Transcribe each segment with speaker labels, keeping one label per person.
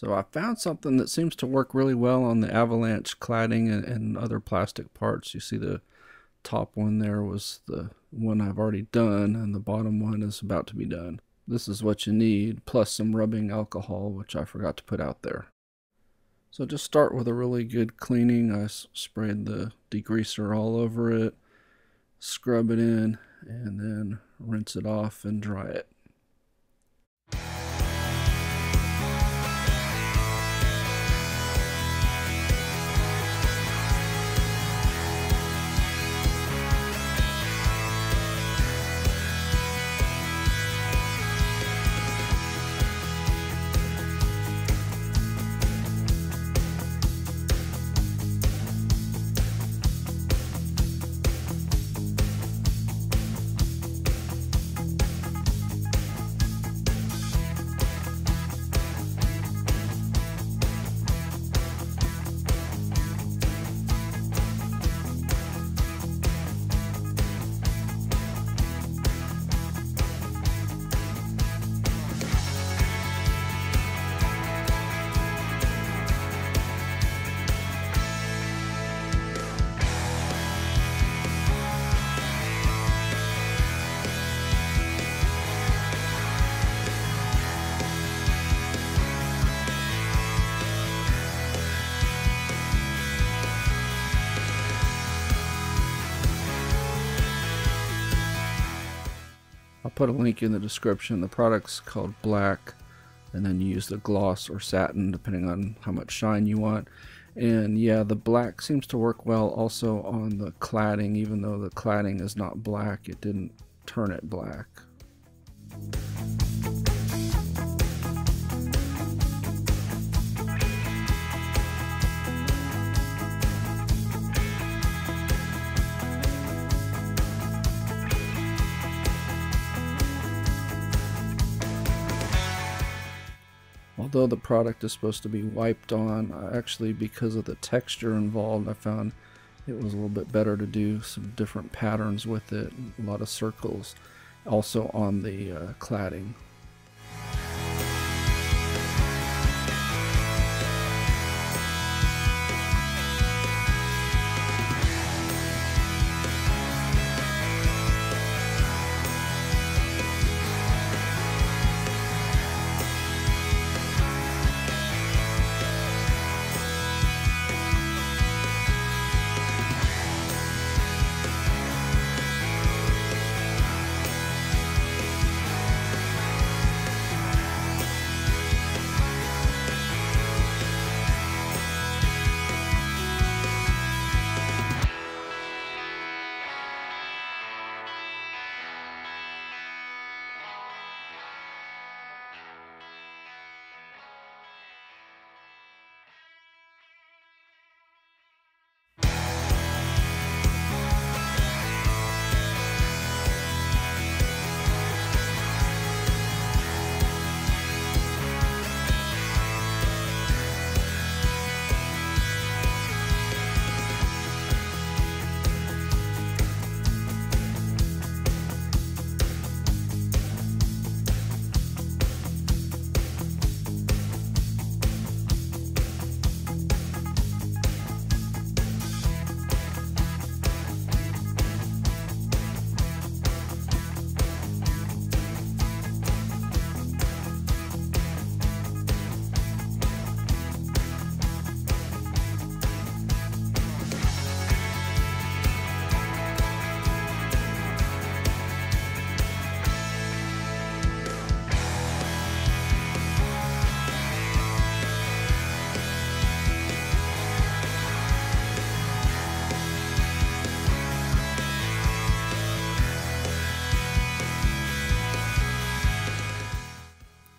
Speaker 1: So I found something that seems to work really well on the Avalanche cladding and other plastic parts. You see the top one there was the one I've already done, and the bottom one is about to be done. This is what you need, plus some rubbing alcohol, which I forgot to put out there. So just start with a really good cleaning. I sprayed the degreaser all over it, scrub it in, and then rinse it off and dry it. I'll put a link in the description. The product's called Blak, and then you use the gloss or satin depending on how much shine you want. And yeah, the black seems to work well also on the cladding. Even though the cladding is not black, it didn't turn it black. Although the product is supposed to be wiped on, actually because of the texture involved, I found it was a little bit better to do some different patterns with it, a lot of circles, also on the cladding.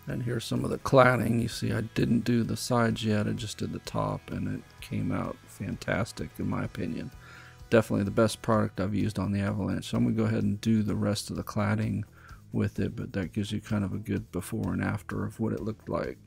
Speaker 1: And here's some of the cladding. You see I didn't do the sides yet, I just did the top, and it came out fantastic in my opinion. Definitely the best product I've used on the Avalanche. So I'm going to go ahead and do the rest of the cladding with it, but that gives you kind of a good before and after of what it looked like.